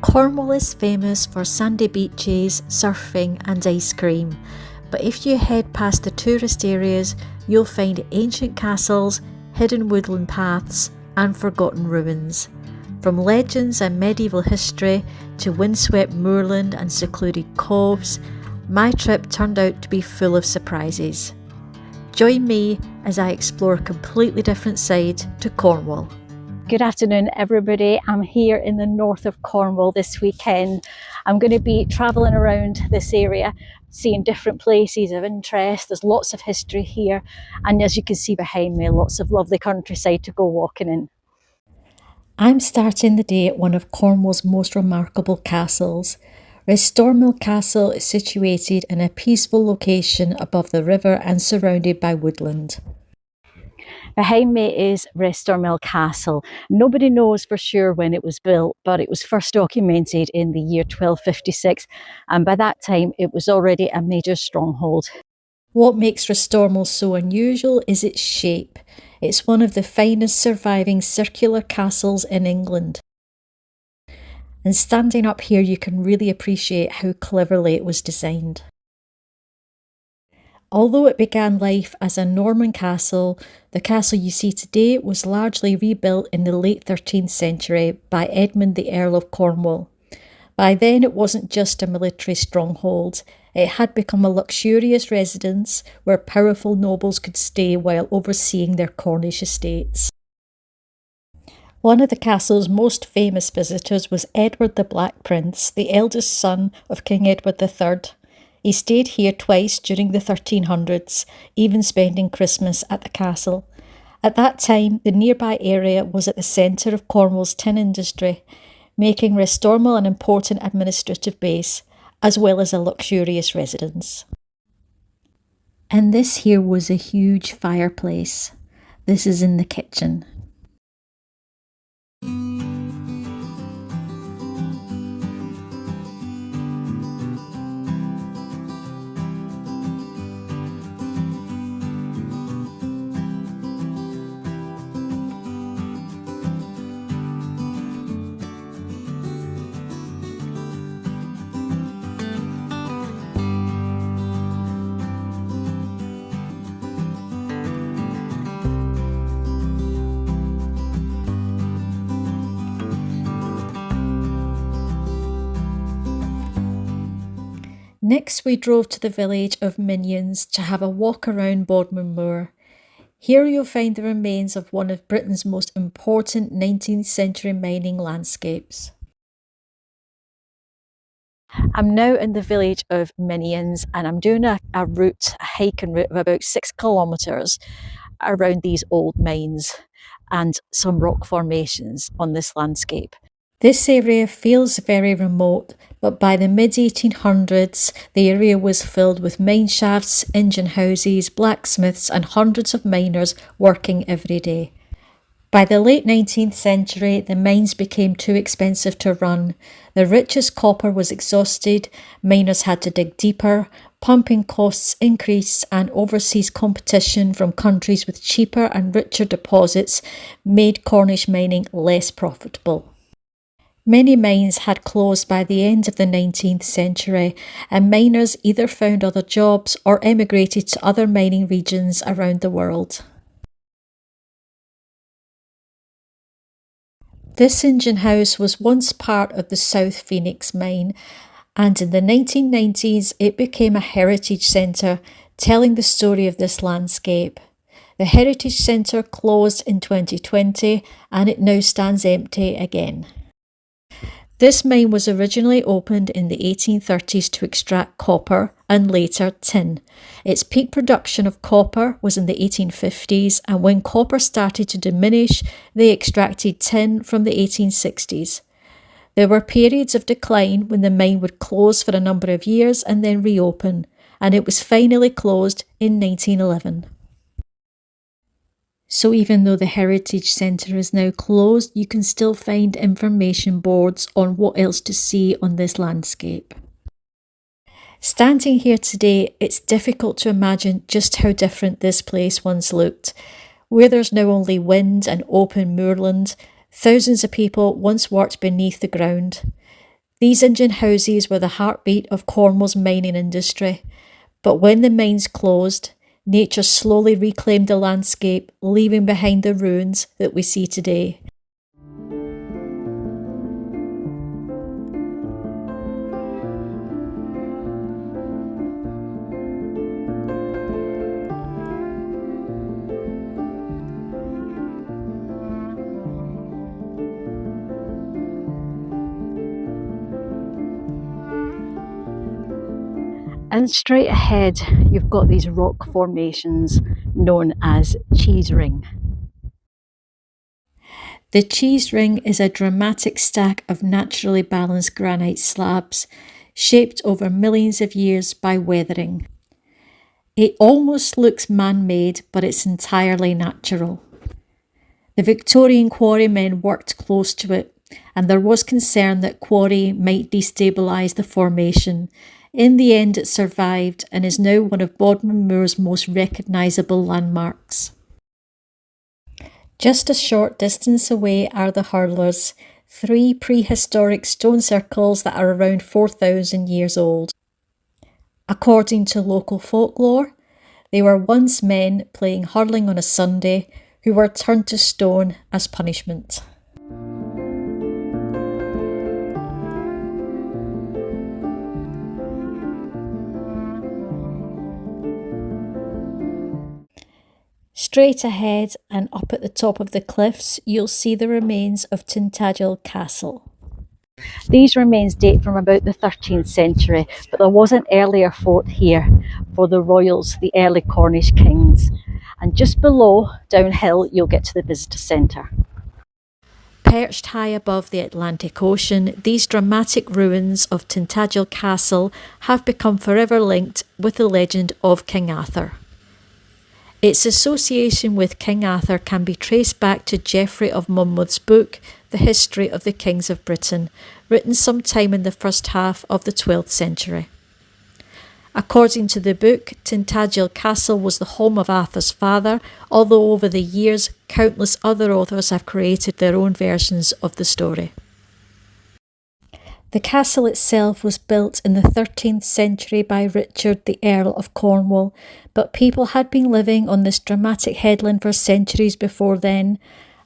Cornwall is famous for sandy beaches, surfing and ice cream, but if you head past the tourist areas, you'll find ancient castles, hidden woodland paths and forgotten ruins. From legends and medieval history to windswept moorland and secluded coves, my trip turned out to be full of surprises. Join me as I explore a completely different side to Cornwall. Good afternoon everybody, I'm here in the north of Cornwall this weekend. I'm going to be travelling around this area, seeing different places of interest. There's lots of history here and as you can see behind me, lots of lovely countryside to go walking in. I'm starting the day at one of Cornwall's most remarkable castles. Restormel Castle is situated in a peaceful location above the river and surrounded by woodland. Behind me is Restormel Castle. Nobody knows for sure when it was built, but it was first documented in the year 1256, and by that time it was already a major stronghold. What makes Restormel so unusual is its shape. It's one of the finest surviving circular castles in England. And standing up here you can really appreciate how cleverly it was designed. Although it began life as a Norman castle, the castle you see today was largely rebuilt in the late 13th century by Edmund the Earl of Cornwall. By then it wasn't just a military stronghold, it had become a luxurious residence where powerful nobles could stay while overseeing their Cornish estates. One of the castle's most famous visitors was Edward the Black Prince, the eldest son of King Edward III. He stayed here twice during the 1300s, even spending Christmas at the castle. At that time, the nearby area was at the centre of Cornwall's tin industry, making Restormel an important administrative base, as well as a luxurious residence. And this here was a huge fireplace. This is in the kitchen. Next we drove to the village of Minions to have a walk around Bodmin Moor. Here you'll find the remains of one of Britain's most important 19th century mining landscapes. I'm now in the village of Minions and I'm doing a hiking route of about 6 kilometres around these old mines and some rock formations on this landscape. This area feels very remote, but by the mid-1800s the area was filled with mine shafts, engine houses, blacksmiths and hundreds of miners working every day. By the late 19th century the mines became too expensive to run. The richest copper was exhausted, miners had to dig deeper, pumping costs increased and overseas competition from countries with cheaper and richer deposits made Cornish mining less profitable. Many mines had closed by the end of the 19th century and miners either found other jobs or emigrated to other mining regions around the world. This engine house was once part of the South Phoenix mine and in the 1990s it became a heritage centre telling the story of this landscape. The Heritage Centre closed in 2020 and it now stands empty again. This mine was originally opened in the 1830s to extract copper and later tin. Its peak production of copper was in the 1850s and when copper started to diminish, they extracted tin from the 1860s. There were periods of decline when the mine would close for a number of years and then reopen, and it was finally closed in 1911. So even though the Heritage Centre is now closed, you can still find information boards on what else to see on this landscape. Standing here today, it's difficult to imagine just how different this place once looked. Where there's now only wind and open moorland, thousands of people once worked beneath the ground. These engine houses were the heartbeat of Cornwall's mining industry, but when the mines closed, nature slowly reclaimed the landscape, leaving behind the ruins that we see today. And straight ahead, you've got these rock formations known as cheese ring. The cheese ring is a dramatic stack of naturally balanced granite slabs, shaped over millions of years by weathering. It almost looks man-made, but it's entirely natural. The Victorian quarrymen worked close to it, and there was concern that quarry might destabilise the formation. In the end, it survived and is now one of Bodmin Moor's most recognisable landmarks. Just a short distance away are the hurlers, 3 prehistoric stone circles that are around 4,000 years old. According to local folklore, they were once men playing hurling on a Sunday who were turned to stone as punishment. Straight ahead and up at the top of the cliffs, you'll see the remains of Tintagel Castle. These remains date from about the 13th century, but there was an earlier fort here for the royals, the early Cornish kings. And just below, downhill, you'll get to the visitor centre. Perched high above the Atlantic Ocean, these dramatic ruins of Tintagel Castle have become forever linked with the legend of King Arthur. Its association with King Arthur can be traced back to Geoffrey of Monmouth's book, The History of the Kings of Britain, written sometime in the first half of the 12th century. According to the book, Tintagel Castle was the home of Arthur's father, although over the years, countless other authors have created their own versions of the story. The castle itself was built in the 13th century by Richard, the Earl of Cornwall, but people had been living on this dramatic headland for centuries before then.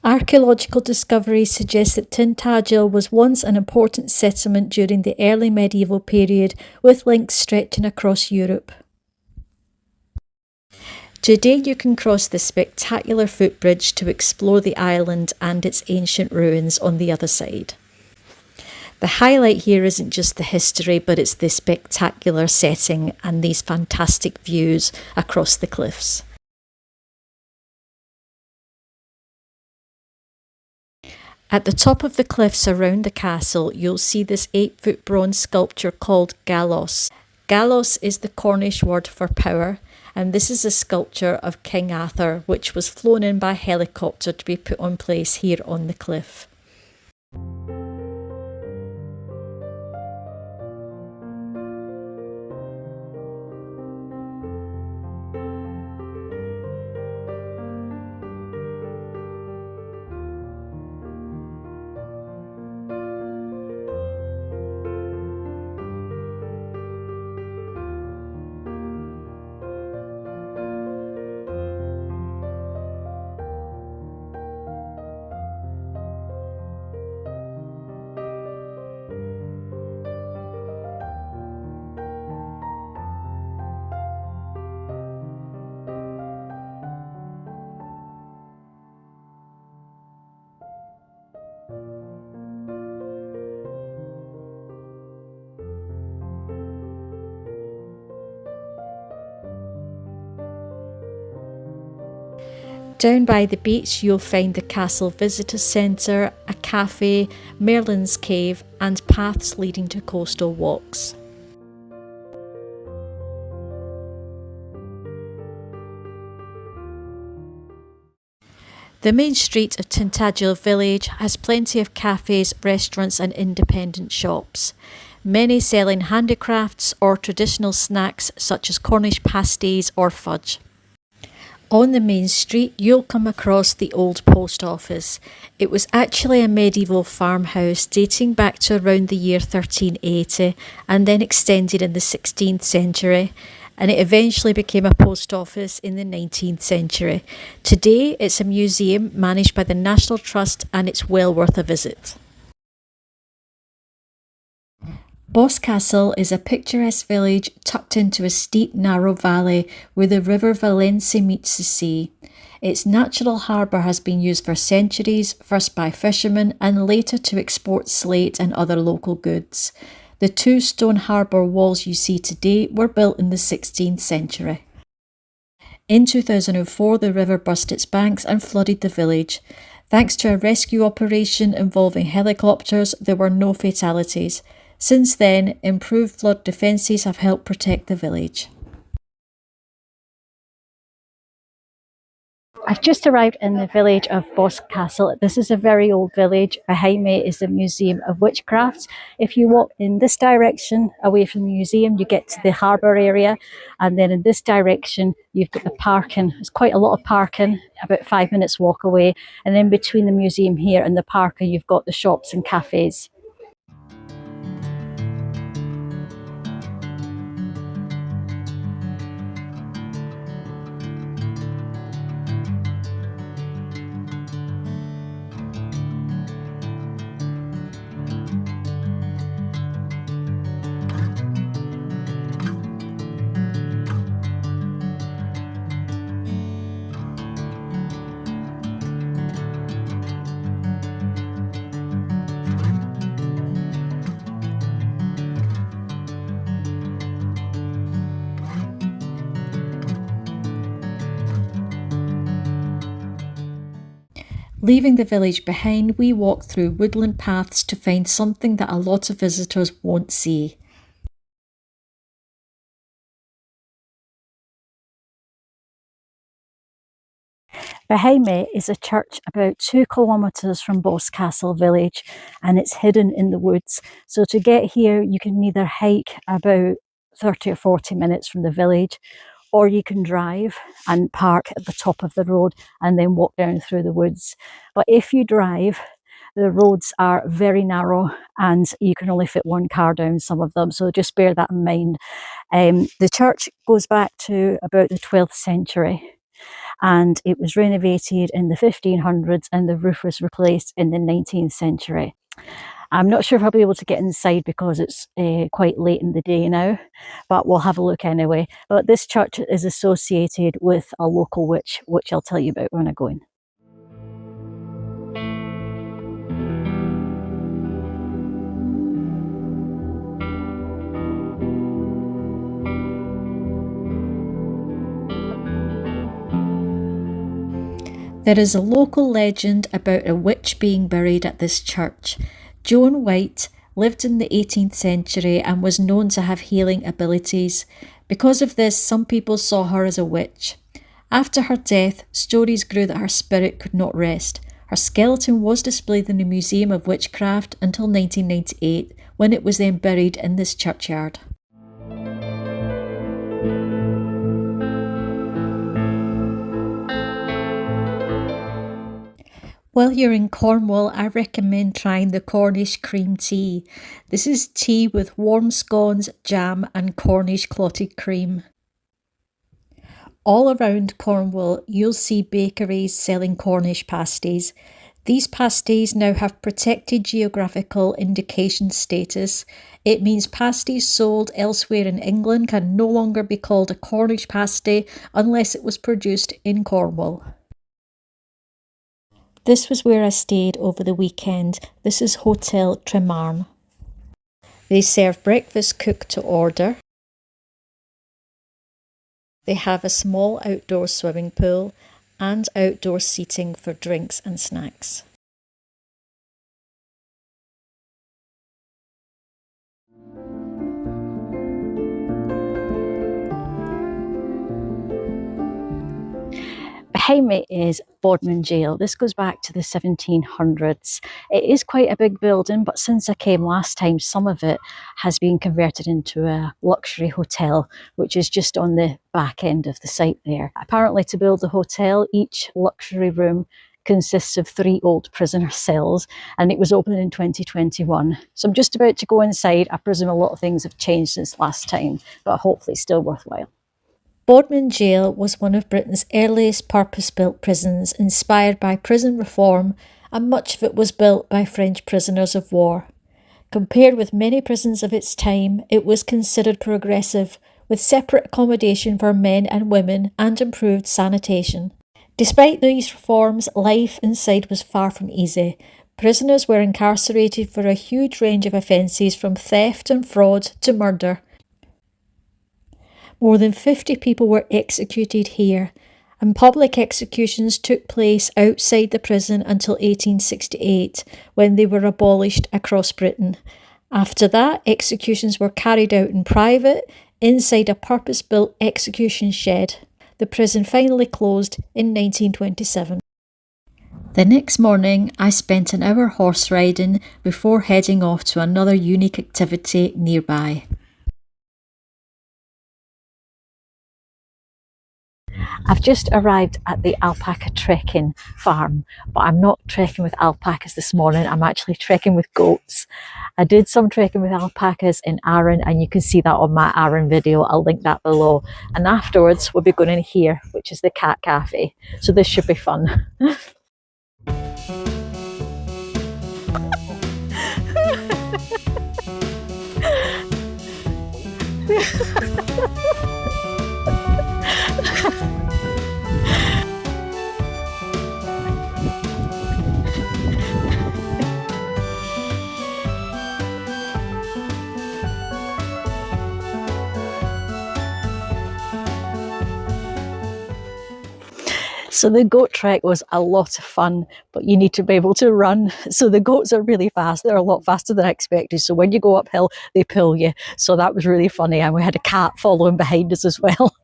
Archaeological discoveries suggest that Tintagel was once an important settlement during the early medieval period, with links stretching across Europe. Today you can cross the spectacular footbridge to explore the island and its ancient ruins on the other side. The highlight here isn't just the history, but it's the spectacular setting and these fantastic views across the cliffs. At the top of the cliffs around the castle, you'll see this 8-foot bronze sculpture called Gallos. Gallos is the Cornish word for power, and this is a sculpture of King Arthur, which was flown in by helicopter to be put on place here on the cliff. Down by the beach you'll find the castle visitor centre, a cafe, Merlin's cave and paths leading to coastal walks. The main street of Tintagel village has plenty of cafes, restaurants and independent shops, many selling handicrafts or traditional snacks such as Cornish pasties or fudge. On the main street, you'll come across the old post office. It was actually a medieval farmhouse dating back to around the year 1380 and then extended in the 16th century. And it eventually became a post office in the 19th century. Today, it's a museum managed by the National Trust and it's well worth a visit. Boscastle is a picturesque village tucked into a steep, narrow valley where the river Valencia meets the sea. Its natural harbour has been used for centuries, first by fishermen and later to export slate and other local goods. The two stone harbour walls you see today were built in the 16th century. In 2004, the river burst its banks and flooded the village. Thanks to a rescue operation involving helicopters, there were no fatalities. Since then, improved flood defences have helped protect the village. I've just arrived in the village of Boscastle. This is a very old village. Behind me is the Museum of Witchcraft. If you walk in this direction away from the museum, you get to the harbour area. And then in this direction, you've got the parking. There's quite a lot of parking, about 5 minutes walk away. And in between the museum here and the parking, you've got the shops and cafes. Leaving the village behind, we walk through woodland paths to find something that a lot of visitors won't see. Behind me is a church about 2 kilometres from Boscastle village, and it's hidden in the woods. So to get here, you can either hike about 30 or 40 minutes from the village, or you can drive and park at the top of the road and then walk down through the woods. But if you drive, the roads are very narrow and you can only fit one car down some of them, so just bear that in mind. The church goes back to about the 12th century. And it was renovated in the 1500s and the roof was replaced in the 19th century. I'm not sure if I'll be able to get inside because it's quite late in the day now, but we'll have a look anyway. But this church is associated with a local witch, which I'll tell you about when I go in. There is a local legend about a witch being buried at this church. Joan White lived in the 18th century and was known to have healing abilities. Because of this, some people saw her as a witch. After her death, stories grew that her spirit could not rest. Her skeleton was displayed in the Museum of Witchcraft until 1998, when it was then buried in this churchyard. While you're in Cornwall, I recommend trying the Cornish cream tea. This is tea with warm scones, jam and Cornish clotted cream. All around Cornwall, you'll see bakeries selling Cornish pasties. These pasties now have protected geographical indication status. It means pasties sold elsewhere in England can no longer be called a Cornish pasty unless it was produced in Cornwall. This was where I stayed over the weekend. This is Hotel Tremarn. They serve breakfast cooked to order. They have a small outdoor swimming pool and outdoor seating for drinks and snacks. behind me is Bodmin Jail. This goes back to the 1700s. It is quite a big building, but since I came last time, some of it has been converted into a luxury hotel, which is just on the back end of the site there. Apparently, to build the hotel, each luxury room consists of 3 old prisoner cells, and it was opened in 2021. So I'm just about to go inside. I presume a lot of things have changed since last time, but hopefully still worthwhile. Bodmin Jail was one of Britain's earliest purpose-built prisons, inspired by prison reform, and much of it was built by French prisoners of war. Compared with many prisons of its time, it was considered progressive, with separate accommodation for men and women and improved sanitation. Despite these reforms, life inside was far from easy. Prisoners were incarcerated for a huge range of offences, from theft and fraud to murder. More than 50 people were executed here, and public executions took place outside the prison until 1868, when they were abolished across Britain. After that, executions were carried out in private, inside a purpose-built execution shed. The prison finally closed in 1927. The next morning, I spent an hour horse riding before heading off to another unique activity nearby. I've just arrived at the alpaca trekking farm, but I'm not trekking with alpacas this morning. I'm actually trekking with goats. I did some trekking with alpacas in Arran, and you can see that on my Arran video. I'll link that below. And afterwards, we'll be going in here, which is the cat cafe. So this should be fun. So the goat trek was a lot of fun, but you need to be able to run. So the goats are really fast. They're a lot faster than I expected. So when you go uphill, they pull you. So that was really funny. And we had a cat following behind us as well.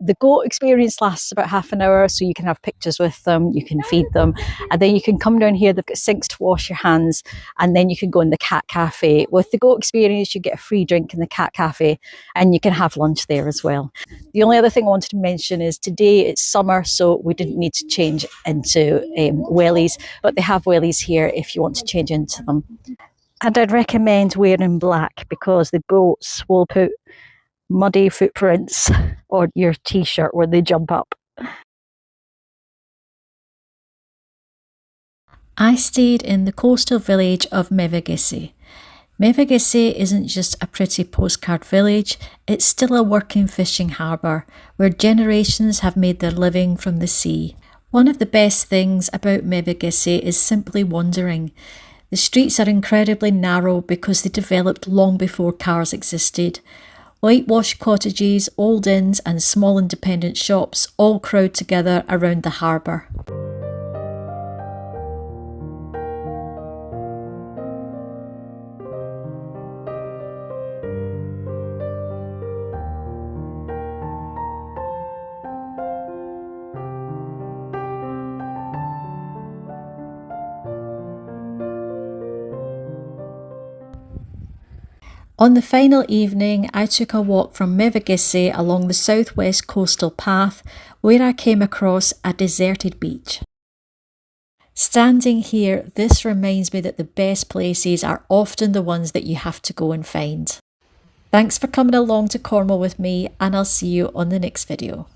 The goat experience lasts about half an hour, so you can have pictures with them, you can feed them, and then you can come down here. They've got sinks to wash your hands, and then you can go in the cat cafe. With the goat experience, you get a free drink in the cat cafe, and you can have lunch there as well. The only other thing I wanted to mention is today it's summer, so we didn't need to change into wellies, but they have wellies here if you want to change into them. And I'd recommend wearing black, because the goats will put muddy footprints on your t-shirt when they jump up. I stayed in the coastal village of Mevagissey. Mevagissey isn't just a pretty postcard village, it's still a working fishing harbour where generations have made their living from the sea. One of the best things about Mevagissey is simply wandering. The streets are incredibly narrow because they developed long before cars existed. Whitewashed cottages, old inns and small independent shops all crowd together around the harbour. On the final evening, I took a walk from Mevagissey along the southwest coastal path, where I came across a deserted beach. Standing here, this reminds me that the best places are often the ones that you have to go and find. Thanks for coming along to Cornwall with me, and I'll see you on the next video.